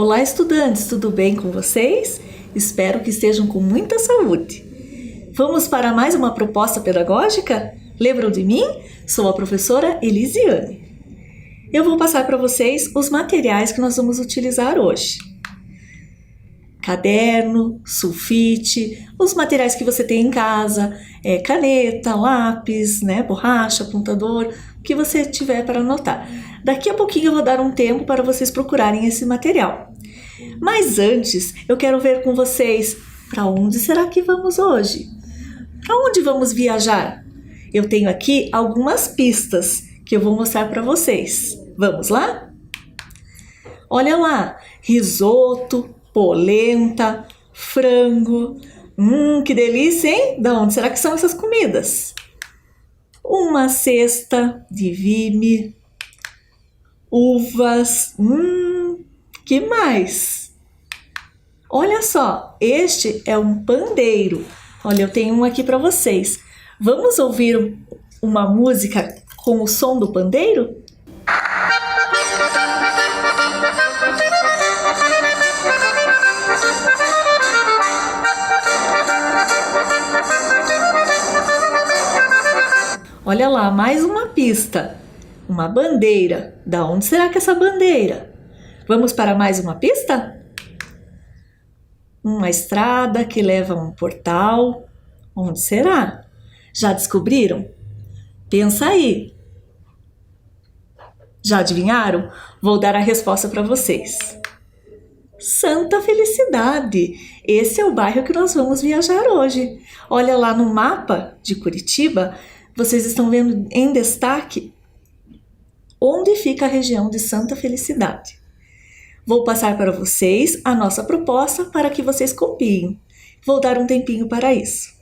Olá, estudantes, tudo bem com vocês? Espero que estejam com muita saúde. Vamos para mais uma proposta pedagógica? Lembram de mim? Sou a professora Elisiane. Eu vou passar para vocês os materiais que nós vamos utilizar hoje. Caderno, sulfite, os materiais que você tem em casa, caneta, lápis, borracha, apontador, o que você tiver para anotar. Daqui a pouquinho eu vou dar um tempo para vocês procurarem esse material. Mas antes, eu quero ver com vocês para onde será que vamos hoje? Para onde vamos viajar? Eu tenho aqui algumas pistas que eu vou mostrar para vocês. Vamos lá? Olha lá, risoto, polenta, frango. Que delícia, hein? Da onde será que são essas comidas? Uma cesta de vime, uvas. Que mais? Olha só, este é um pandeiro. Olha, eu tenho um aqui para vocês. Vamos ouvir uma música com o som do pandeiro? Olha lá, mais uma pista. Uma bandeira. Da onde será que é essa bandeira? Vamos para mais uma pista? Uma estrada que leva a um portal. Onde será? Já descobriram? Pensa aí. Já adivinharam? Vou dar a resposta para vocês. Santa Felicidade. Esse é o bairro que nós vamos viajar hoje. Olha lá no mapa de Curitiba, vocês estão vendo em destaque onde fica a região de Santa Felicidade. Vou passar para vocês a nossa proposta para que vocês copiem. Vou dar um tempinho para isso.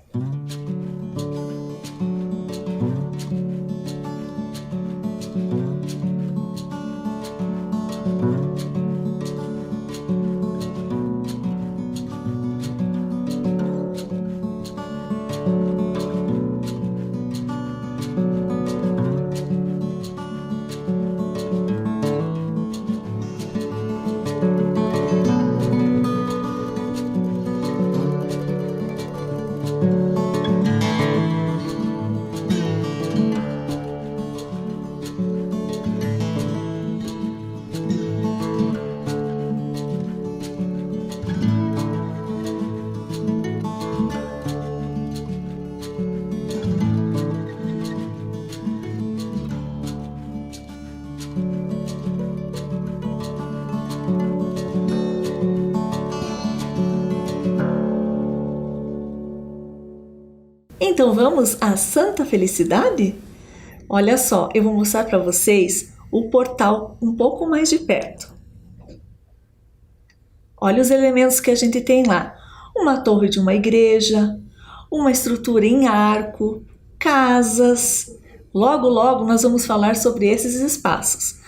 Então vamos à Santa Felicidade? Olha só, eu vou mostrar para vocês o portal um pouco mais de perto. Olha os elementos que a gente tem lá. Uma torre de uma igreja, uma estrutura em arco, casas. Logo, logo nós vamos falar sobre esses espaços.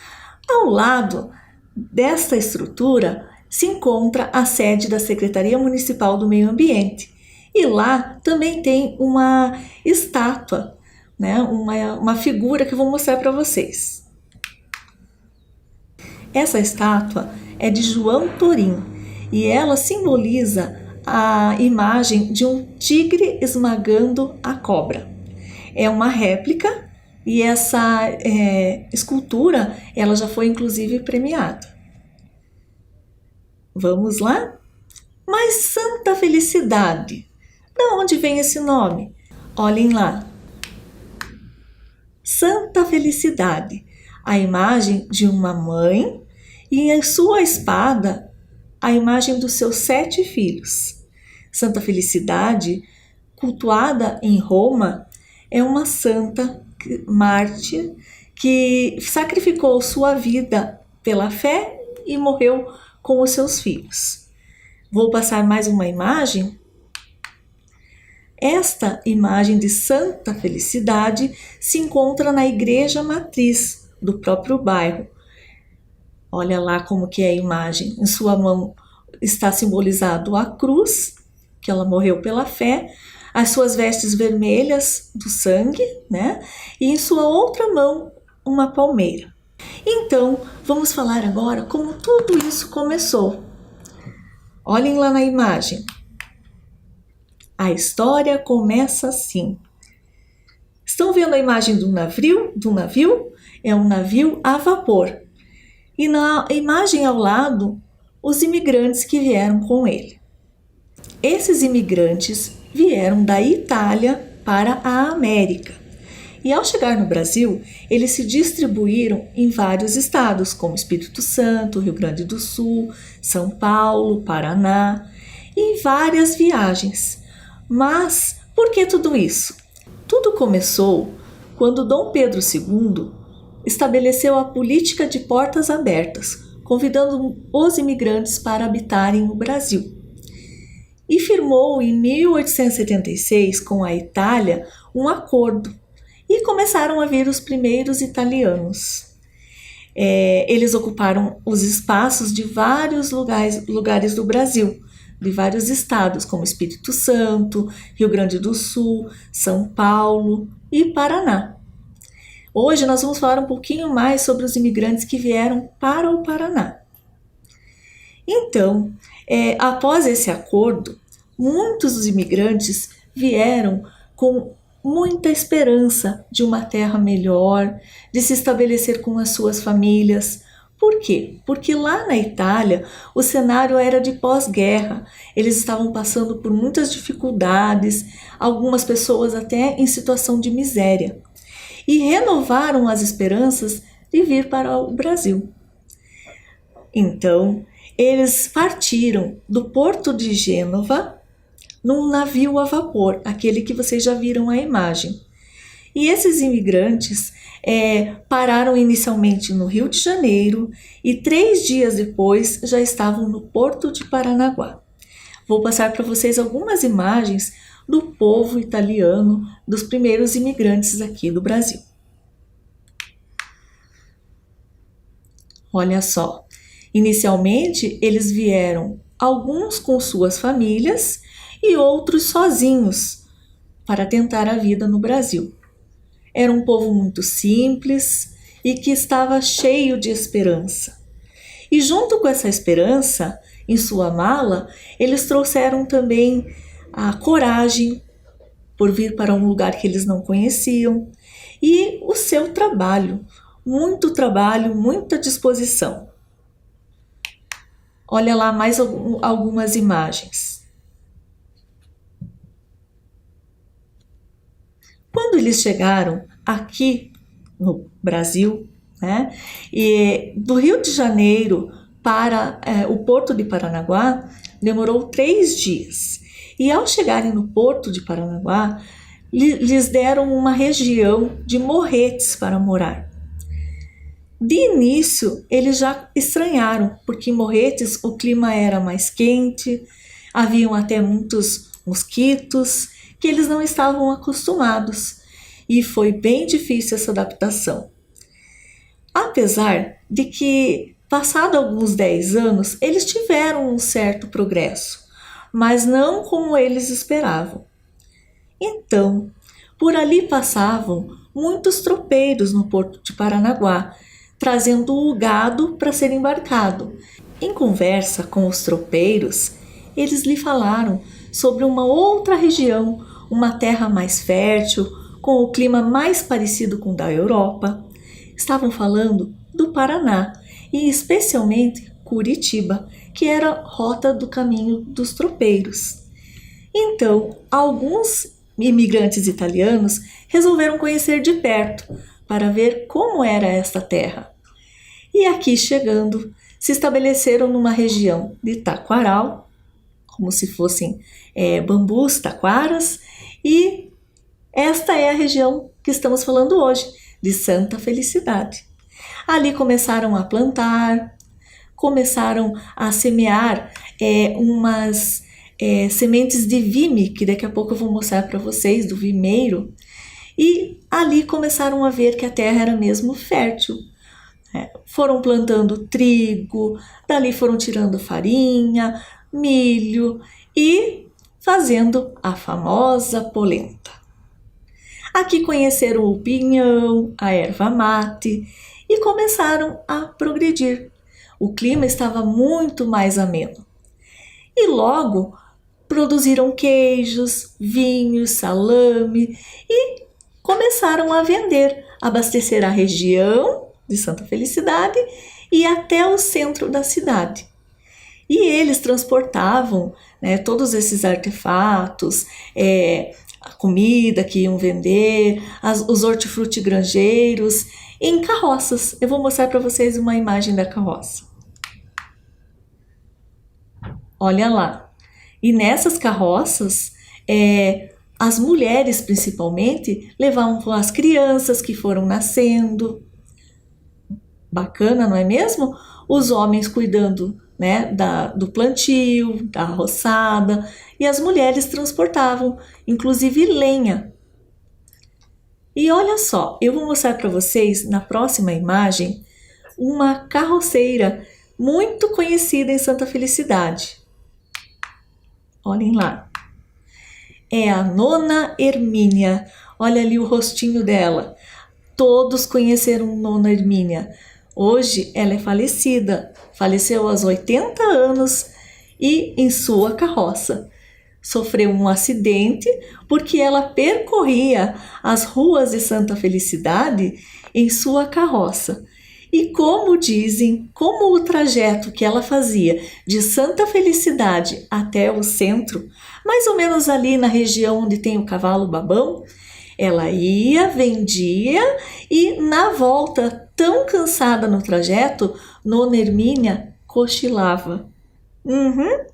Ao lado desta estrutura se encontra a sede da Secretaria Municipal do Meio Ambiente. E lá também tem uma estátua, uma figura que eu vou mostrar para vocês. Essa estátua é de João Torim e ela simboliza a imagem de um tigre esmagando a cobra. É uma réplica e essa escultura ela já foi inclusive premiada. Vamos lá? Mas Santa Felicidade, de onde vem esse nome? Olhem lá. Santa Felicidade, a imagem de uma mãe e em sua espada a imagem dos seus 7 filhos. Santa Felicidade, cultuada em Roma, é uma santa mártir que sacrificou sua vida pela fé e morreu com os seus filhos. Vou passar mais uma imagem. Esta imagem de Santa Felicidade se encontra na igreja matriz do próprio bairro. Olha lá como que é a imagem. Em sua mão está simbolizado a cruz, que ela morreu pela fé, as suas vestes vermelhas do sangue, E em sua outra mão uma palmeira. Então, vamos falar agora como tudo isso começou. Olhem lá na imagem. A história começa assim. Estão vendo a imagem de um navio? É um navio a vapor. E na imagem ao lado, os imigrantes que vieram com ele. Esses imigrantes vieram da Itália para a América. E ao chegar no Brasil, eles se distribuíram em vários estados, como Espírito Santo, Rio Grande do Sul, São Paulo, Paraná, e várias viagens. Mas por que tudo isso? Tudo começou quando Dom Pedro II estabeleceu a política de portas abertas, convidando os imigrantes para habitarem no Brasil. E firmou em 1876 com a Itália um acordo e começaram a vir os primeiros italianos. Eles ocuparam os espaços de vários lugares do Brasil, de vários estados, como Espírito Santo, Rio Grande do Sul, São Paulo e Paraná. Hoje nós vamos falar um pouquinho mais sobre os imigrantes que vieram para o Paraná. Então, após esse acordo, muitos dos imigrantes vieram com muita esperança de uma terra melhor, de se estabelecer com as suas famílias. Por quê? Porque lá na Itália o cenário era de pós-guerra, eles estavam passando por muitas dificuldades, algumas pessoas até em situação de miséria, e renovaram as esperanças de vir para o Brasil. Então, eles partiram do porto de Gênova num navio a vapor, aquele que vocês já viram a imagem. E esses imigrantes pararam inicialmente no Rio de Janeiro e 3 dias depois já estavam no Porto de Paranaguá. Vou passar para vocês algumas imagens do povo italiano, dos primeiros imigrantes aqui do Brasil. Olha só, inicialmente eles vieram alguns com suas famílias e outros sozinhos para tentar a vida no Brasil. Era um povo muito simples e que estava cheio de esperança. E junto com essa esperança, em sua mala, eles trouxeram também a coragem por vir para um lugar que eles não conheciam e o seu trabalho, muita disposição. Olha lá mais algumas imagens. Quando eles chegaram aqui no Brasil, e do Rio de Janeiro para o Porto de Paranaguá, demorou 3 dias. E ao chegarem no Porto de Paranaguá, lhes deram uma região de morretes para morar. De início, eles já estranharam, porque em Morretes o clima era mais quente, haviam até muitos mosquitos, que eles não estavam acostumados, e foi bem difícil essa adaptação. Apesar de que, passado alguns 10 anos, eles tiveram um certo progresso, mas não como eles esperavam. Então, por ali passavam muitos tropeiros no Porto de Paranaguá, trazendo o gado para ser embarcado. Em conversa com os tropeiros, eles lhe falaram sobre uma outra região, uma terra mais fértil, com o clima mais parecido com o da Europa. Estavam falando do Paraná e especialmente Curitiba, que era rota do caminho dos tropeiros. Então, alguns imigrantes italianos resolveram conhecer de perto para ver como era esta terra. E aqui chegando, se estabeleceram numa região de taquaral, como se fossem bambus, taquaras, e esta é a região que estamos falando hoje, de Santa Felicidade. Ali começaram a plantar, começaram a semear umas sementes de vime, que daqui a pouco eu vou mostrar para vocês, do vimeiro, e ali começaram a ver que a terra era mesmo fértil. Foram plantando trigo, dali foram tirando farinha, milho e fazendo a famosa polenta. Aqui conheceram o pinhão, a erva mate e começaram a progredir. O clima estava muito mais ameno. E logo produziram queijos, vinhos, salame e começaram a vender, abastecer a região de Santa Felicidade e até o centro da cidade. E eles transportavam, né, todos esses artefatos, a comida que iam vender, os hortifruti granjeiros, em carroças. Eu vou mostrar para vocês uma imagem da carroça. Olha lá. E nessas carroças, as mulheres principalmente levavam as crianças que foram nascendo. Bacana, não é mesmo? Os homens cuidando, né, do plantio, da roçada, e as mulheres transportavam, inclusive lenha. E olha só, eu vou mostrar para vocês na próxima imagem uma carroceira muito conhecida em Santa Felicidade. Olhem lá. É a Nona Hermínia. Olha ali o rostinho dela. Todos conheceram Nona Hermínia. Hoje ela é falecida. Faleceu aos 80 anos e em sua carroça. Sofreu um acidente porque ela percorria as ruas de Santa Felicidade em sua carroça. E como dizem, como o trajeto que ela fazia de Santa Felicidade até o centro, mais ou menos ali na região onde tem o cavalo babão, ela ia, vendia e na volta, tão cansada no trajeto, Nona Hermínia cochilava.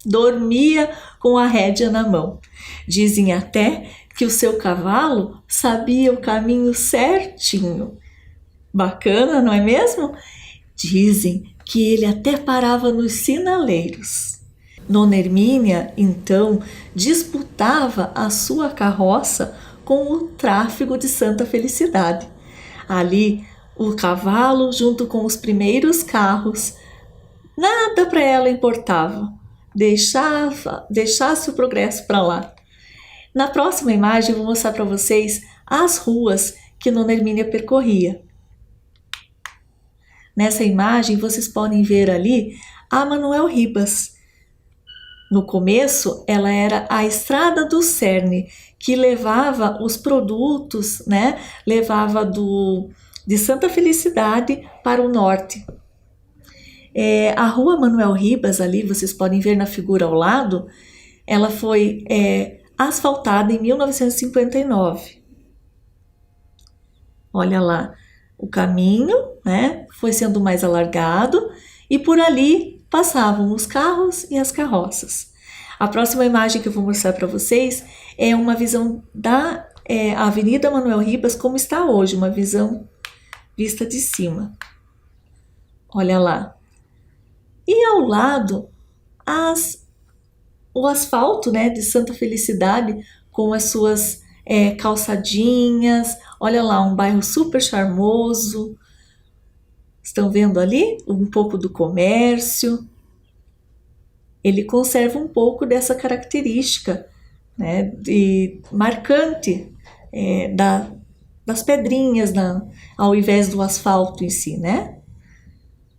Dormia com a rédea na mão. Dizem até que o seu cavalo sabia o caminho certinho. Bacana, não é mesmo? Dizem que ele até parava nos sinaleiros. Nona Hermínia, então, disputava a sua carroça com o tráfego de Santa Felicidade. Ali, o cavalo, junto com os primeiros carros, nada para ela importava. Deixasse o progresso para lá. Na próxima imagem, eu vou mostrar para vocês as ruas que Nona Hermínia percorria. Nessa imagem, vocês podem ver ali a Manuel Ribas. No começo, ela era a Estrada do Cerne, que levava os produtos, né? Levava de Santa Felicidade para o norte. A rua Manuel Ribas, ali, vocês podem ver na figura ao lado, ela foi asfaltada em 1959. Olha lá. O caminho, né, foi sendo mais alargado e por ali passavam os carros e as carroças. A próxima imagem que eu vou mostrar para vocês é uma visão da Avenida Manuel Ribas como está hoje, uma visão vista de cima. Olha lá. E ao lado, o asfalto, né, de Santa Felicidade com as suas calçadinhas. Olha lá, um bairro super charmoso. Estão vendo ali um pouco do comércio? Ele conserva um pouco dessa característica, né, marcante das pedrinhas ao invés do asfalto em si, né?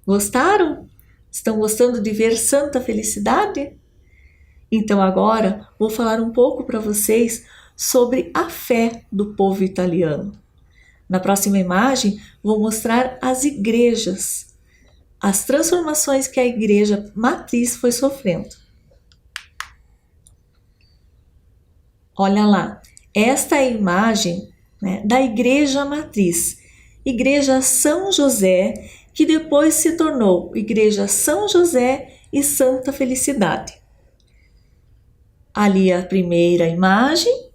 Gostaram? Estão gostando de ver Santa Felicidade? Então agora vou falar um pouco para vocês sobre a fé do povo italiano. Na próxima imagem, vou mostrar as igrejas, as transformações que a igreja matriz foi sofrendo. Olha lá, esta é a imagem, né, da igreja matriz, Igreja São José, que depois se tornou Igreja São José e Santa Felicidade. Ali a primeira imagem,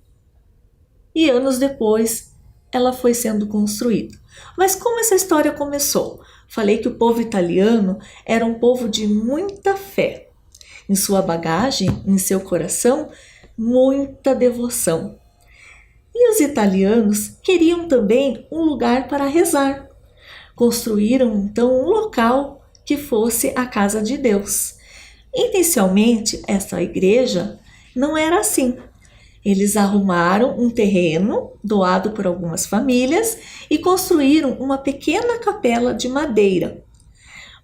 e anos depois ela foi sendo construída. Mas como essa história começou? Falei que o povo italiano era um povo de muita fé. Em sua bagagem, em seu coração, muita devoção. E os italianos queriam também um lugar para rezar. Construíram então um local que fosse a casa de Deus. Inicialmente, essa igreja não era assim. Eles arrumaram um terreno doado por algumas famílias e construíram uma pequena capela de madeira.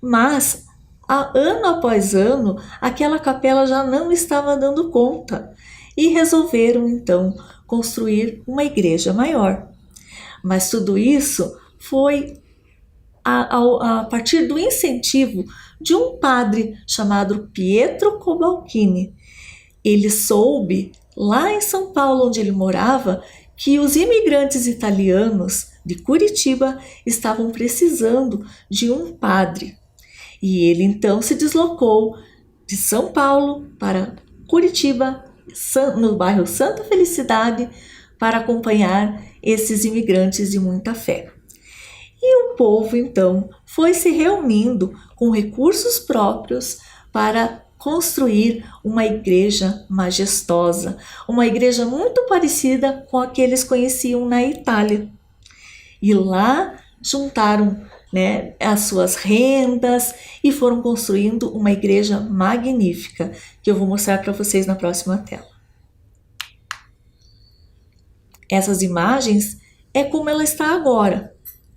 Mas, ano após ano, aquela capela já não estava dando conta e resolveram então construir uma igreja maior. Mas tudo isso foi a partir do incentivo de um padre chamado Pietro Cobalcini. Ele soube, lá em São Paulo, onde ele morava, que os imigrantes italianos de Curitiba estavam precisando de um padre. E ele então se deslocou de São Paulo para Curitiba, no bairro Santa Felicidade, para acompanhar esses imigrantes de muita fé. E o povo então foi se reunindo com recursos próprios para construir uma igreja majestosa, uma igreja muito parecida com a que eles conheciam na Itália. E lá juntaram, as suas rendas e foram construindo uma igreja magnífica, que eu vou mostrar para vocês na próxima tela. Essas imagens é como ela está agora.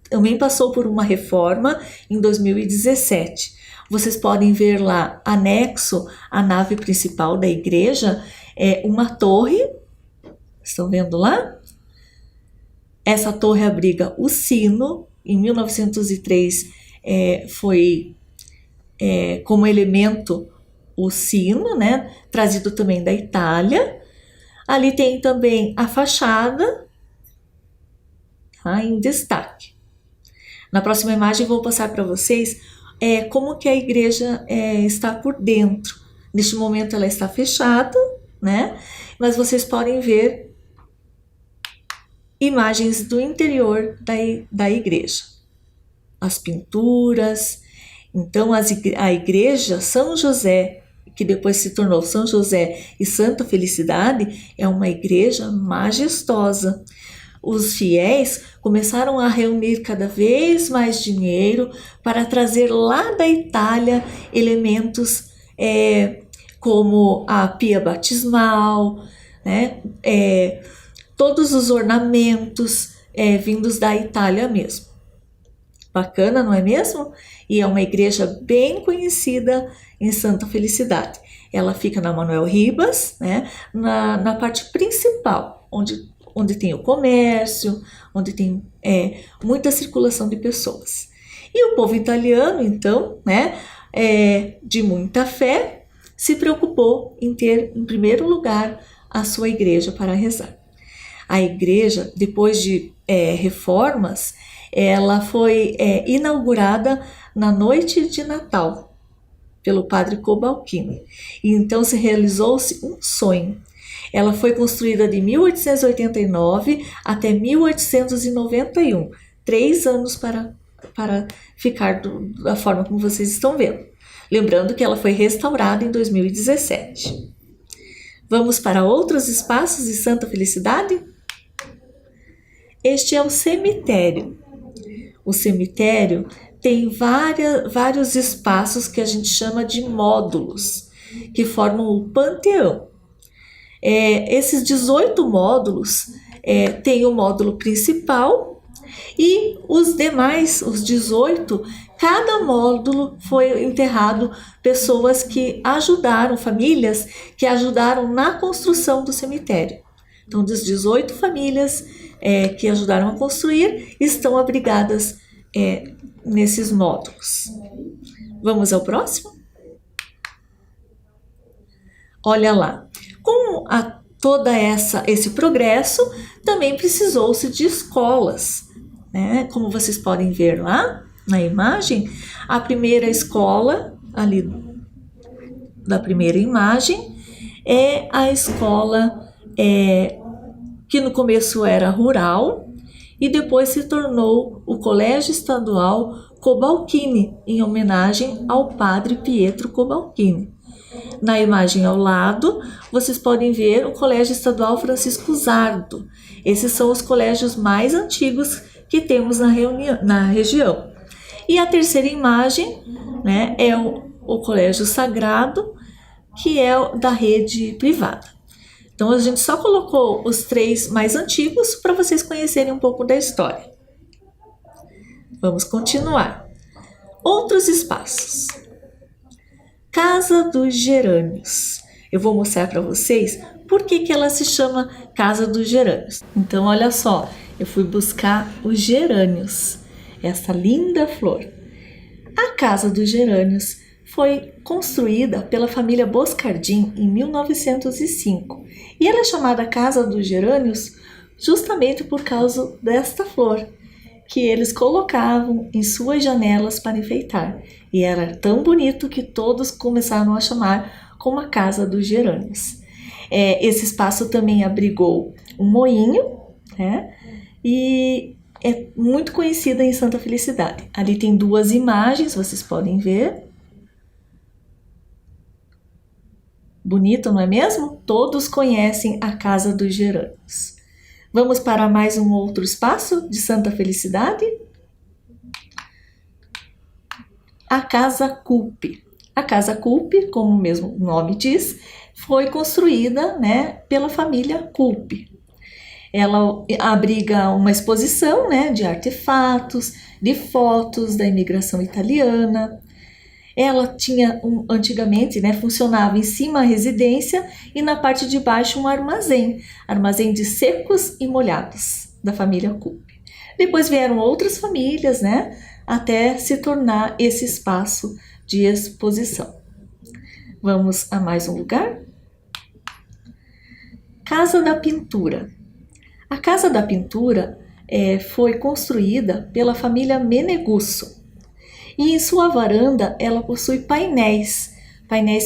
Também passou por uma reforma em 2017. Vocês podem ver lá, anexo à nave principal da igreja, uma torre. Estão vendo lá? Essa torre abriga o sino. Em 1903 foi como elemento o sino, trazido também da Itália. Ali tem também a fachada, em destaque. Na próxima imagem vou passar para vocês como que a igreja está por dentro. Neste momento ela está fechada, mas vocês podem ver imagens do interior da igreja. As pinturas. Então a igreja São José, que depois se tornou São José e Santa Felicidade, é uma igreja majestosa. Os fiéis começaram a reunir cada vez mais dinheiro para trazer lá da Itália elementos como a pia batismal, todos os ornamentos vindos da Itália mesmo. Bacana, não é mesmo? E é uma igreja bem conhecida em Santa Felicidade. Ela fica na Manuel Ribas, na parte principal, onde tem o comércio, onde tem muita circulação de pessoas. E o povo italiano, então, de muita fé, se preocupou em ter, em primeiro lugar, a sua igreja para rezar. A igreja, depois de reformas, ela foi inaugurada na noite de Natal, pelo padre Cobalcini. E então se realizou-se um sonho. Ela foi construída de 1889 até 1891, 3 anos para ficar da forma como vocês estão vendo. Lembrando que ela foi restaurada em 2017. Vamos para outros espaços de Santa Felicidade? Este é o cemitério. O cemitério tem vários espaços que a gente chama de módulos, que formam o panteão. Esses 18 módulos tem o módulo principal e os demais, os 18, cada módulo foi enterrado pessoas que ajudaram, famílias que ajudaram na construção do cemitério. Então, das 18 famílias que ajudaram a construir, estão abrigadas nesses módulos. Vamos ao próximo? Olha lá, com todo esse progresso, também precisou-se de escolas, Como vocês podem ver lá na imagem, a primeira escola, ali da primeira imagem, é a escola que no começo era rural e depois se tornou o Colégio Estadual Cobalcini, em homenagem ao padre Pietro Cobalcini. Na imagem ao lado, vocês podem ver o Colégio Estadual Francisco Zardo. Esses são os colégios mais antigos que temos na região. E a terceira imagem, é o Colégio Sagrado, que é da rede privada. Então a gente só colocou os 3 mais antigos para vocês conhecerem um pouco da história. Vamos continuar. Outros espaços. Casa dos Gerânios. Eu vou mostrar para vocês por que ela se chama Casa dos Gerânios. Então olha só, eu fui buscar os gerânios, essa linda flor. A Casa dos Gerânios foi construída pela família Boscardin em 1905 e ela é chamada Casa dos Gerânios justamente por causa desta flor que eles colocavam em suas janelas para enfeitar, e era tão bonito que todos começaram a chamar como a Casa dos Gerânios. Esse espaço também abrigou um moinho, né? E é muito conhecida em Santa Felicidade. Ali tem 2 imagens, vocês podem ver. Bonito, não é mesmo? Todos conhecem a Casa dos Gerânios. Vamos para mais um outro espaço de Santa Felicidade? A Casa Culpe. A Casa Culpe, como o mesmo nome diz, foi construída, né, pela família Culpe. Ela abriga uma exposição, né, de artefatos, de fotos da imigração italiana. Ela tinha, antigamente, né, funcionava em cima a residência e na parte de baixo um armazém de secos e molhados da família Culpe. Depois vieram outras famílias, né, até se tornar esse espaço de exposição. Vamos a mais um lugar? Casa da Pintura. A Casa da Pintura foi construída pela família Menegusso. E em sua varanda ela possui painéis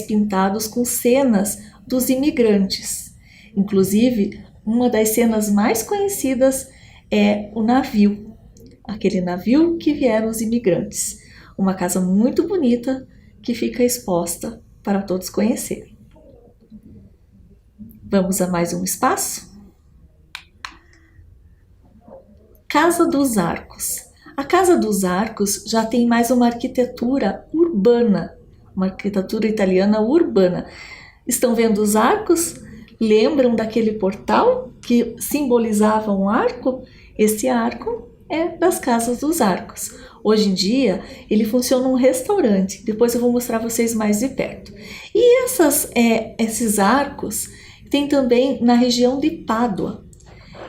pintados com cenas dos imigrantes. Inclusive, uma das cenas mais conhecidas é o navio, aquele navio que vieram os imigrantes. Uma casa muito bonita que fica exposta para todos conhecerem. Vamos a mais um espaço? Casa dos Arcos. A Casa dos Arcos já tem mais uma arquitetura urbana, uma arquitetura italiana urbana. Estão vendo os arcos? Lembram daquele portal que simbolizava um arco? Esse arco é das Casas dos Arcos. Hoje em dia, ele funciona um restaurante. Depois eu vou mostrar a vocês mais de perto. E esses arcos tem também na região de Pádua.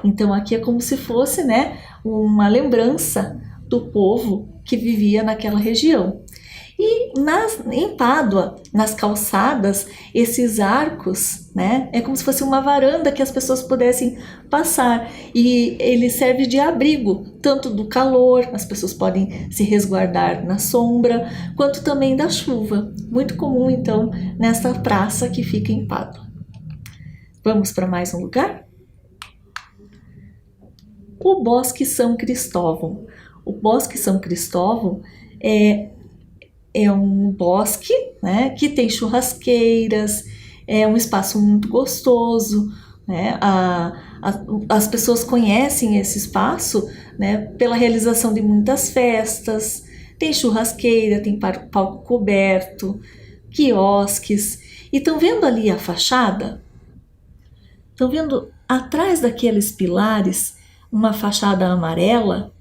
Então aqui é como se fosse, né, uma lembrança do povo que vivia naquela região. E em Pádua, nas calçadas, esses arcos, né, é como se fosse uma varanda que as pessoas pudessem passar. E ele serve de abrigo, tanto do calor, as pessoas podem se resguardar na sombra, quanto também da chuva. Muito comum, então, nessa praça que fica em Pádua. Vamos para mais um lugar? O Bosque São Cristóvão. O Bosque São Cristóvão é um bosque, né, que tem churrasqueiras, é um espaço muito gostoso, né? As pessoas conhecem esse espaço, né, pela realização de muitas festas. Tem churrasqueira, tem palco coberto, quiosques. E estão vendo ali a fachada? Estão vendo atrás daqueles pilares uma fachada amarela?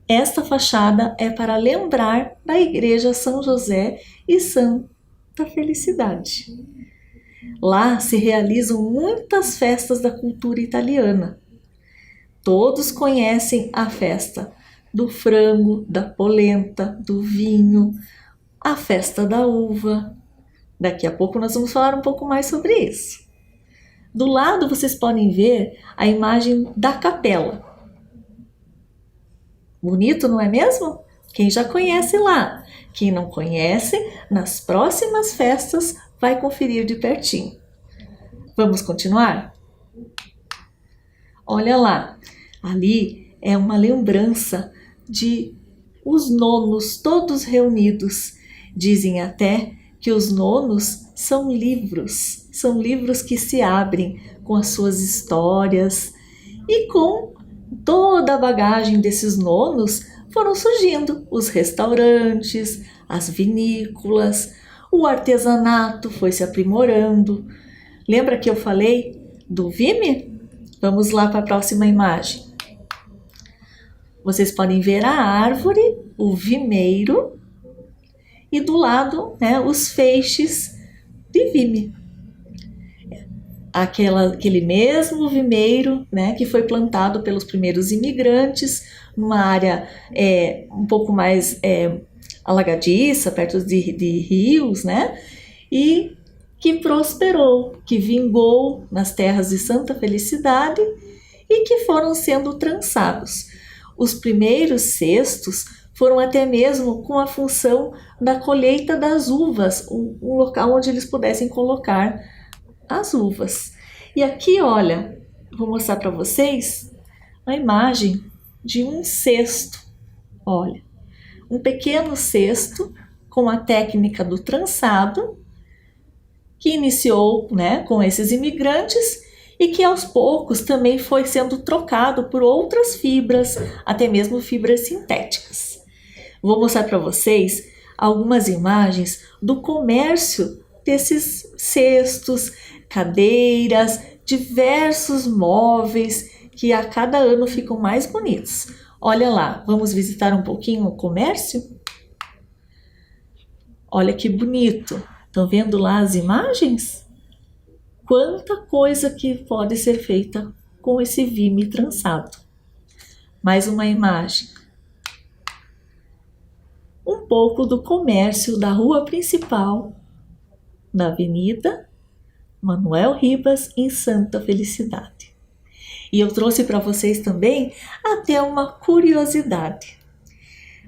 Esta fachada é para lembrar da Igreja São José e Santa Felicidade. Lá se realizam muitas festas da cultura italiana. Todos conhecem a festa do frango, da polenta, do vinho, a festa da uva. Daqui a pouco nós vamos falar um pouco mais sobre isso. Do lado vocês podem ver a imagem da capela. Bonito, não é mesmo? Quem já conhece lá. Quem não conhece, nas próximas festas vai conferir de pertinho. Vamos continuar? Olha lá, ali é uma lembrança de os nonos todos reunidos. Dizem até que os nonos são livros que se abrem com as suas histórias e com toda a bagagem desses nonos foram surgindo os restaurantes, as vinícolas, o artesanato foi se aprimorando, Lembra que eu falei do vime? Vamos lá para a próxima imagem. Vocês podem ver a árvore, o vimeiro e do lado, os feixes de vime. Aquele mesmo vimeiro, que foi plantado pelos primeiros imigrantes numa área um pouco mais alagadiça, perto de rios, e que prosperou, que vingou nas terras de Santa Felicidade e que foram sendo trançados. Os primeiros cestos foram até mesmo com a função da colheita das uvas, um local onde eles pudessem colocar as uvas. E aqui, olha, vou mostrar para vocês a imagem de um cesto. Olha, um pequeno cesto com a técnica do trançado, que iniciou, com esses imigrantes e que aos poucos também foi sendo trocado por outras fibras, até mesmo fibras sintéticas. Vou mostrar para vocês algumas imagens do comércio desses cestos, cadeiras, diversos móveis que a cada ano ficam mais bonitos. Olha lá, vamos visitar um pouquinho o comércio? Olha que bonito! Estão vendo lá as imagens? Quanta coisa que pode ser feita com esse vime trançado. Mais uma imagem. Um pouco do comércio da rua principal, da Avenida Manuel Ribas, em Santa Felicidade. E eu trouxe para vocês também até uma curiosidade.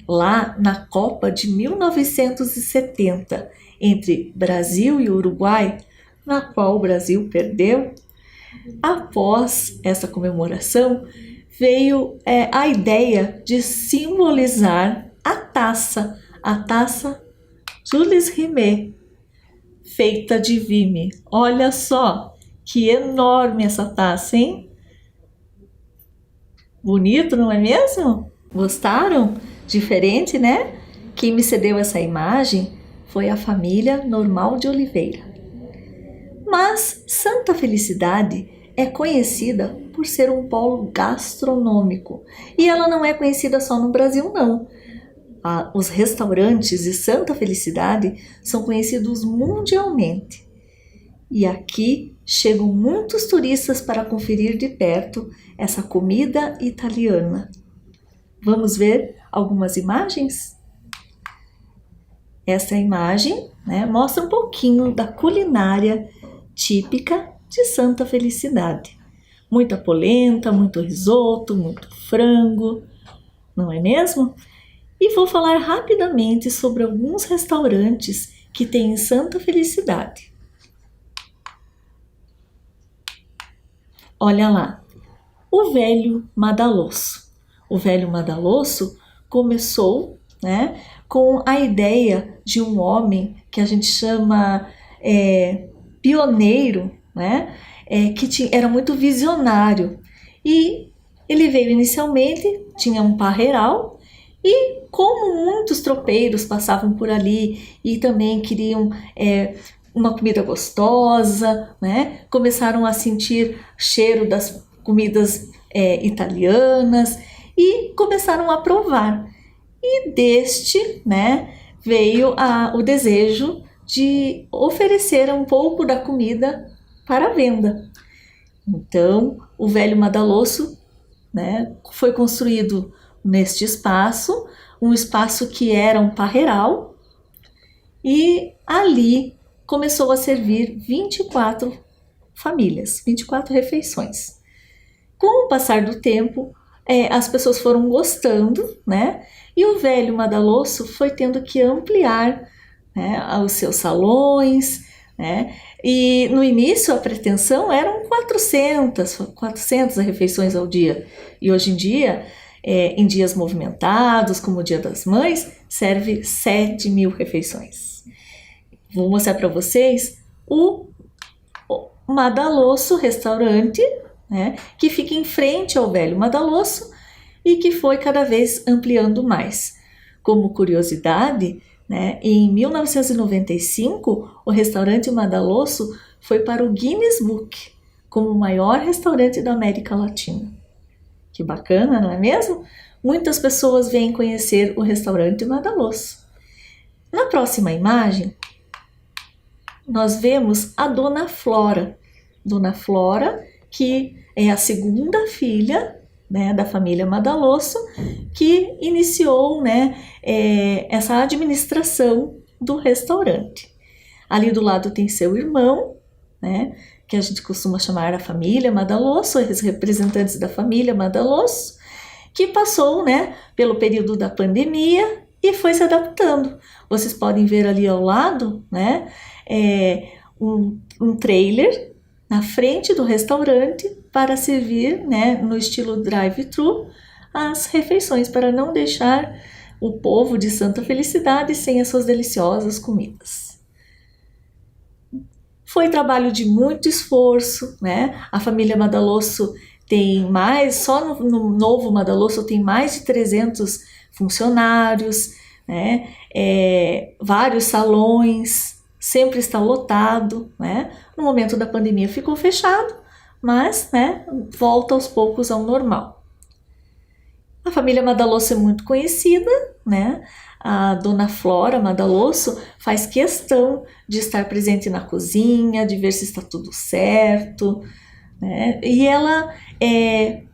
Lá na Copa de 1970, entre Brasil e Uruguai, na qual o Brasil perdeu, após essa comemoração, veio a ideia de simbolizar a taça Jules Rimet, feita de vime. Olha só, que enorme essa taça, hein? Bonito, não é mesmo? Gostaram? Diferente, né? Quem me cedeu essa imagem foi a família Normal de Oliveira. Mas Santa Felicidade é conhecida por ser um polo gastronômico. E ela não é conhecida só no Brasil, não. Os restaurantes de Santa Felicidade são conhecidos mundialmente. E aqui chegam muitos turistas para conferir de perto essa comida italiana. Vamos ver algumas imagens? Essa imagem mostra um pouquinho da culinária típica de Santa Felicidade. Muita polenta, muito risoto, muito frango, não é mesmo? E vou falar rapidamente sobre alguns restaurantes que tem em Santa Felicidade. Olha lá, o Velho Madalosso. O Velho Madalosso começou com a ideia de um homem que a gente chama pioneiro, que era muito visionário. E ele veio inicialmente, tinha um parreiral, e como muitos tropeiros passavam por ali e também queriam uma comida gostosa, começaram a sentir cheiro das comidas italianas e começaram a provar. E deste veio o desejo de oferecer um pouco da comida para venda. Então, o Velho Madalosso foi construído neste espaço, um espaço que era um parreiral, e ali começou a servir 24 famílias, 24 refeições. Com o passar do tempo, as pessoas foram gostando, e o Velho Madalosso foi tendo que ampliar os seus salões, e no início a pretensão eram 400 refeições ao dia, e hoje em dia, em dias movimentados, como o Dia das Mães, serve 7.000 refeições. Vou mostrar para vocês o Madalosso Restaurante, que fica em frente ao Velho Madalosso e que foi cada vez ampliando mais. Como curiosidade, em 1995, o restaurante Madalosso foi para o Guinness Book como o maior restaurante da América Latina. Que bacana, não é mesmo? Muitas pessoas vêm conhecer o restaurante Madalosso. Na próxima imagem, nós vemos a Dona Flora. Dona Flora, que é a segunda filha, né, da família Madalosso, que iniciou, né, essa administração do restaurante. Ali do lado tem seu irmão, né, que a gente costuma chamar a família Madalosso, os representantes da família Madalosso, que passou, né, pelo período da pandemia e foi se adaptando. Vocês podem ver ali ao lado, né, um trailer na frente do restaurante para servir, né, no estilo drive-thru, as refeições, para não deixar o povo de Santa Felicidade sem as suas deliciosas comidas. Foi trabalho de muito esforço, né? A família Madalosso tem mais, só no novo Madalosso tem mais de 300 funcionários, né? Vários salões, sempre está lotado, né? No momento da pandemia ficou fechado, mas, né, volta aos poucos ao normal. A família Madalosso é muito conhecida, né? A Dona Flora Madalosso faz questão de estar presente na cozinha, de ver se está tudo certo, né? E ela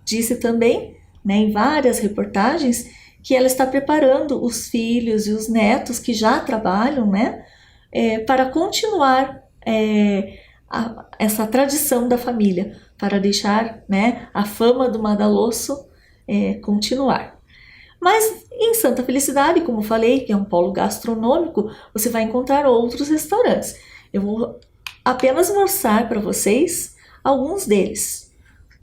disse também, né, em várias reportagens, que ela está preparando os filhos e os netos que já trabalham, né, para continuar essa tradição da família, para deixar, né, a fama do Madalosso continuar. Mas em Santa Felicidade, como falei, que é um polo gastronômico, você vai encontrar outros restaurantes. Eu vou apenas mostrar para vocês alguns deles.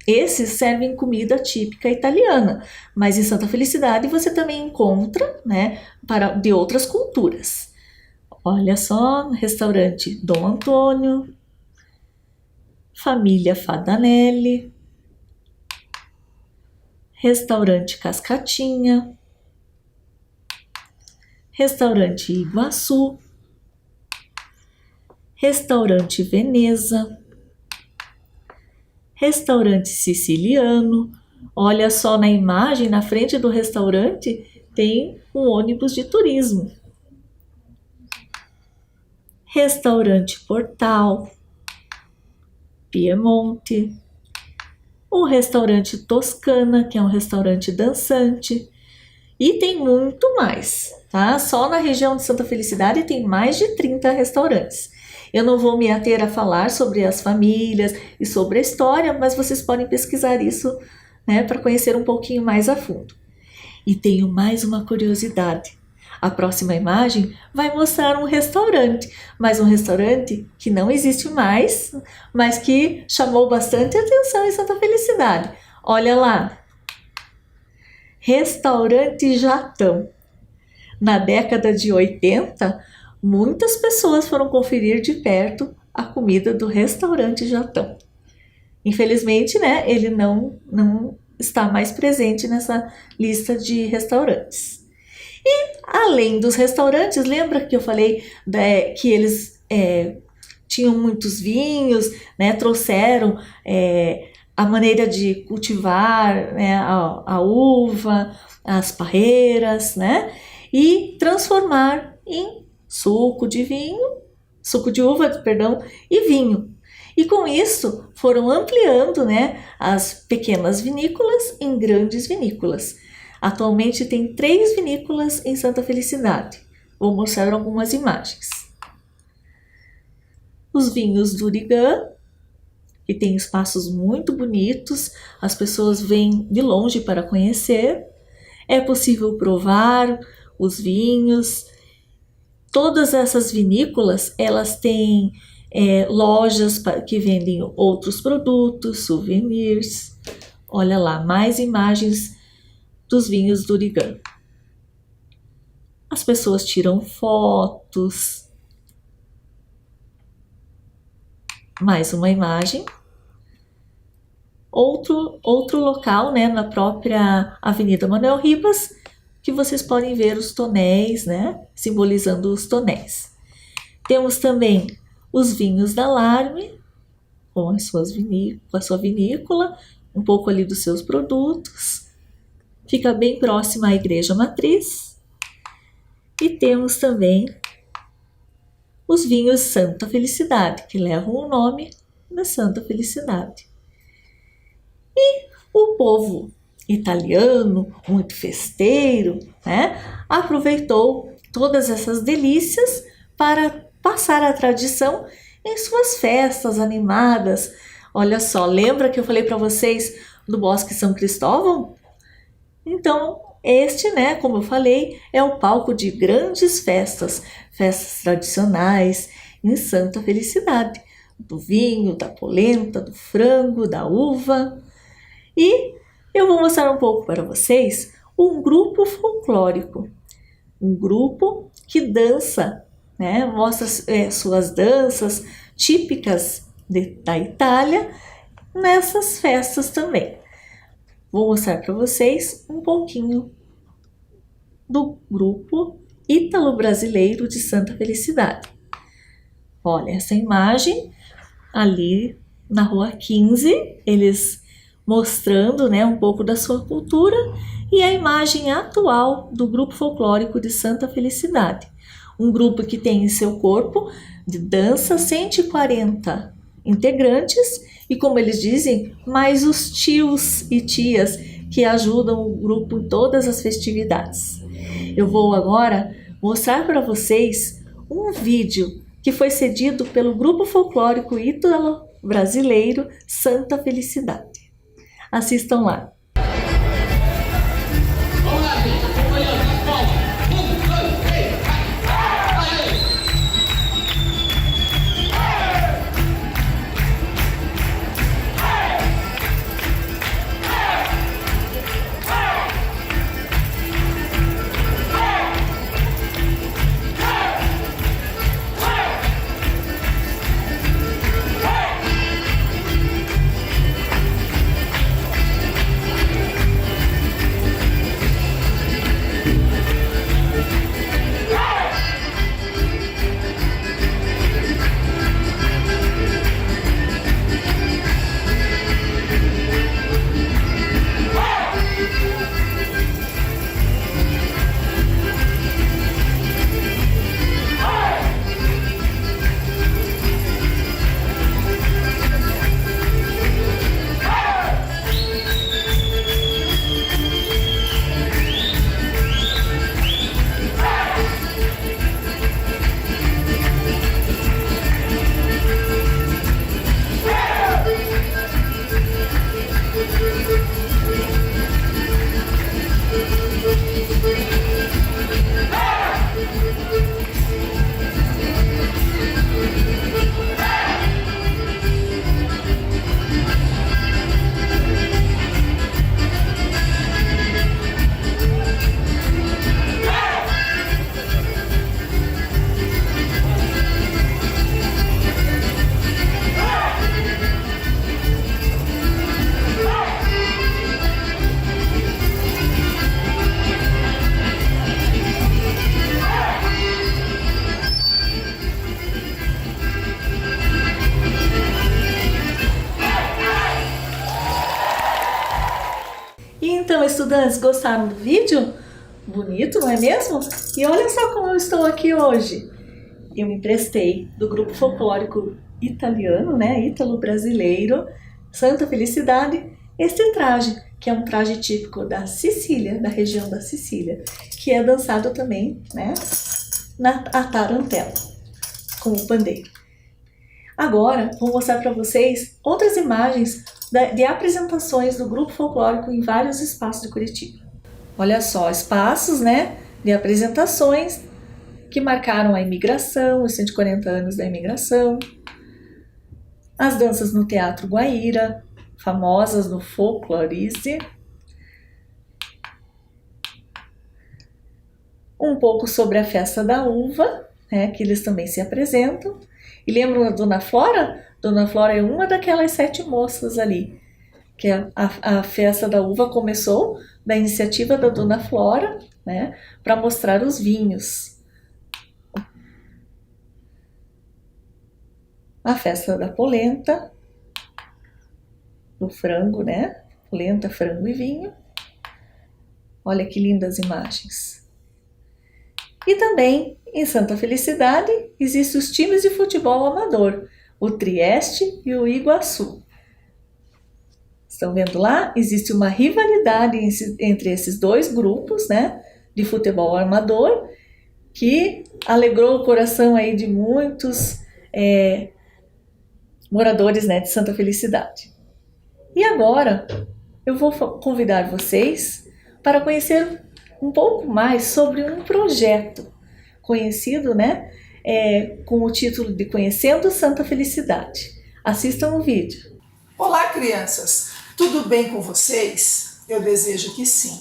Esses servem comida típica italiana, mas em Santa Felicidade você também encontra, né, de outras culturas. Olha só, restaurante Dom Antônio, família Fadanelli, restaurante Cascatinha, restaurante Iguaçu, restaurante Veneza, restaurante Siciliano. Olha só na imagem, na frente do restaurante tem um ônibus de turismo. Restaurante Portal, Piemonte, o restaurante Toscana, que é um restaurante dançante, e tem muito mais, tá? Só na região de Santa Felicidade tem mais de 30 restaurantes. Eu não vou me ater a falar sobre as famílias e sobre a história, mas vocês podem pesquisar isso, né, para conhecer um pouquinho mais a fundo. E tenho mais uma curiosidade. A próxima imagem vai mostrar um restaurante, mas um restaurante que não existe mais, mas que chamou bastante atenção em Santa Felicidade. Olha lá, Restaurante Jatão. Na década de 80, muitas pessoas foram conferir de perto a comida do Restaurante Jatão. Infelizmente, né, ele não está mais presente nessa lista de restaurantes. E além dos restaurantes, lembra que eu falei que eles tinham muitos vinhos, né, trouxeram a maneira de cultivar, né, a uva, as parreiras, né, e transformar em suco de uva, perdão, e vinho. E com isso foram ampliando, né, as pequenas vinícolas em grandes vinícolas. Atualmente tem 3 vinícolas em Santa Felicidade. Vou mostrar algumas imagens. Os vinhos do Urigã, que tem espaços muito bonitos, as pessoas vêm de longe para conhecer. É possível provar os vinhos. Todas essas vinícolas, elas têm lojas que vendem outros produtos, souvenirs. Olha lá, mais imagens dos vinhos do Urigã. As pessoas tiram fotos. Mais uma imagem. Outro local, né, na própria Avenida Manuel Ribas, que vocês podem ver os tonéis, né, simbolizando os tonéis. Temos também os vinhos da Larme, com a sua vinícola, um pouco ali dos seus produtos. Fica bem próxima à Igreja Matriz. E temos também os vinhos Santa Felicidade, que levam o nome da Santa Felicidade. E o povo italiano, muito festeiro, né, aproveitou todas essas delícias para passar a tradição em suas festas animadas. Olha só, lembra que eu falei para vocês do Bosque São Cristóvão? Então, este, né, como eu falei, é o palco de grandes festas, festas tradicionais em Santa Felicidade, do vinho, da polenta, do frango, da uva. E eu vou mostrar um pouco para vocês um grupo folclórico, um grupo que dança, né, mostra suas danças típicas da Itália nessas festas também. Vou mostrar para vocês um pouquinho do grupo ítalo-brasileiro de Santa Felicidade. Olha essa imagem ali na Rua 15, eles mostrando, né, um pouco da sua cultura, e a imagem atual do grupo folclórico de Santa Felicidade. Um grupo que tem em seu corpo de dança 140 integrantes e, como eles dizem, mais os tios e tias que ajudam o grupo em todas as festividades. Eu vou agora mostrar para vocês um vídeo que foi cedido pelo grupo folclórico ítalo-brasileiro Santa Felicidade. Assistam lá. Então, estudantes, gostaram do vídeo? Bonito, não é mesmo? E olha só como eu estou aqui hoje. Eu me emprestei do grupo folclórico italiano, né, ítalo-brasileiro, Santa Felicidade, este traje, que é um traje típico da Sicília, da região da Sicília, que é dançado também, né, na tarantela, com o pandeiro. Agora, vou mostrar para vocês outras imagens de apresentações do grupo folclórico em vários espaços de Curitiba. Olha só, espaços, né, de apresentações que marcaram a imigração, os 140 anos da imigração, as danças no Teatro Guaíra, famosas no Folclorize, um pouco sobre a festa da uva, né, que eles também se apresentam. E lembram da Dona Flora? Dona Flora é uma daquelas 7 moças ali, que a festa da uva começou da iniciativa da Dona Flora, né, para mostrar os vinhos. a festa da polenta, do frango, né? Polenta, frango e vinho. Olha que lindas imagens. E também, em Santa Felicidade, existem os times de futebol amador, o Trieste e o Iguaçu. Estão vendo lá? Existe uma rivalidade entre esses dois grupos, né, de futebol amador, que alegrou o coração aí de muitos moradores, né, de Santa Felicidade. E agora eu vou convidar vocês para conhecer um pouco mais sobre um projeto conhecido, né, com o título de Conhecendo Santa Felicidade. Assistam o vídeo. Olá, crianças! Tudo bem com vocês? Eu desejo que sim.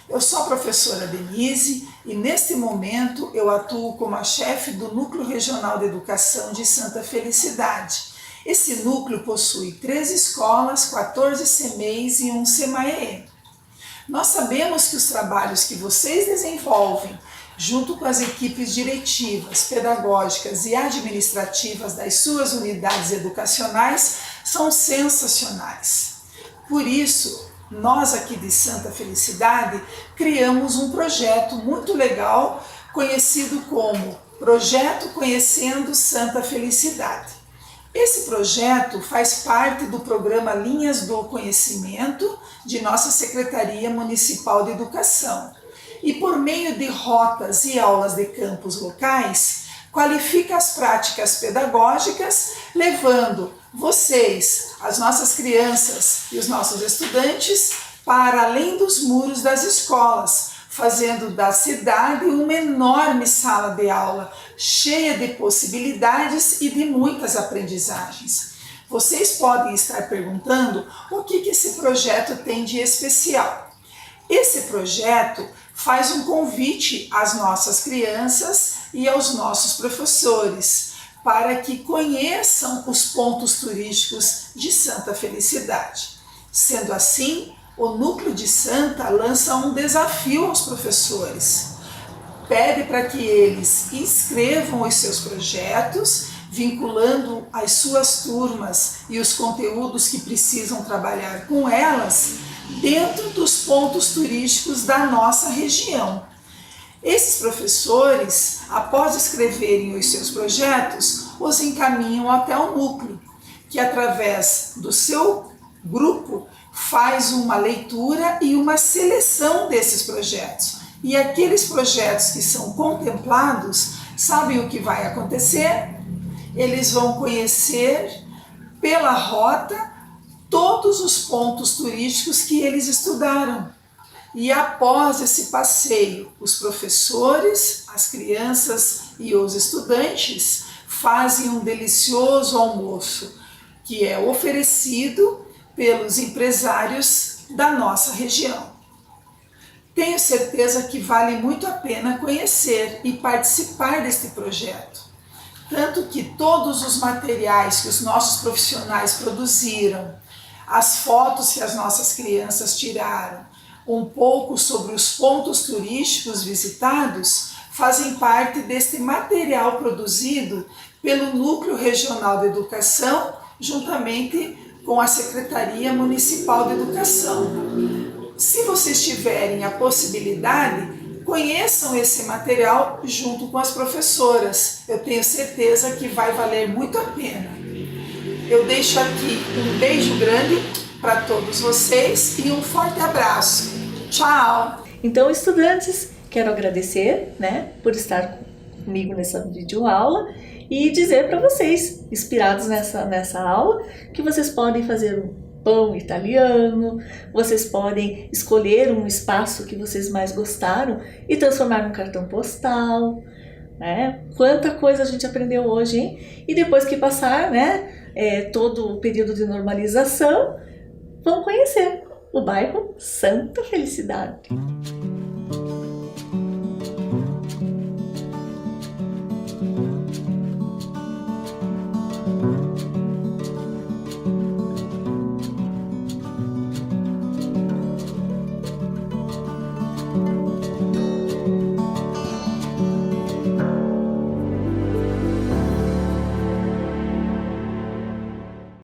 Eu sou a professora Denise e neste momento eu atuo como a chefe do Núcleo Regional de Educação de Santa Felicidade. Esse núcleo possui 3 escolas, 14 CMEIs e 1 CMAE. Nós sabemos que os trabalhos que vocês desenvolvem, junto com as equipes diretivas, pedagógicas e administrativas das suas unidades educacionais, são sensacionais. Por isso, nós aqui de Santa Felicidade criamos um projeto muito legal, conhecido como Projeto Conhecendo Santa Felicidade. Esse projeto faz parte do programa Linhas do Conhecimento de nossa Secretaria Municipal de Educação e, por meio de rotas e aulas de campos locais, qualifica as práticas pedagógicas, levando vocês, as nossas crianças e os nossos estudantes para além dos muros das escolas, fazendo da cidade uma enorme sala de aula, cheia de possibilidades e de muitas aprendizagens. Vocês podem estar perguntando o que esse projeto tem de especial. Esse projeto faz um convite às nossas crianças e aos nossos professores para que conheçam os pontos turísticos de Santa Felicidade. Sendo assim, o Núcleo de Santa lança um desafio aos professores. Pede para que eles inscrevam os seus projetos, vinculando as suas turmas e os conteúdos que precisam trabalhar com elas dentro dos pontos turísticos da nossa região. Esses professores, após escreverem os seus projetos, os encaminham até o núcleo, que através do seu grupo faz uma leitura e uma seleção desses projetos. E aqueles projetos que são contemplados, sabem o que vai acontecer? Eles vão conhecer pela rota todos os pontos turísticos que eles estudaram. E após esse passeio, os professores, as crianças e os estudantes fazem um delicioso almoço, que é oferecido pelos empresários da nossa região. Tenho certeza que vale muito a pena conhecer e participar deste projeto. Tanto que todos os materiais que os nossos profissionais produziram, as fotos que as nossas crianças tiraram, um pouco sobre os pontos turísticos visitados, fazem parte deste material produzido pelo Núcleo Regional de Educação, juntamente com a Secretaria Municipal de Educação. Se vocês tiverem a possibilidade, conheçam esse material junto com as professoras. Eu tenho certeza que vai valer muito a pena. Eu deixo aqui um beijo grande para todos vocês e um forte abraço. Tchau! Então, estudantes, quero agradecer, né, por estar comigo nessa videoaula e dizer para vocês, inspirados nessa aula, que vocês podem fazer um pão italiano, vocês podem escolher um espaço que vocês mais gostaram e transformar num cartão postal, né? Quanta coisa a gente aprendeu hoje, hein? E depois que passar, né, todo o período de normalização, vão conhecer o bairro Santa Felicidade.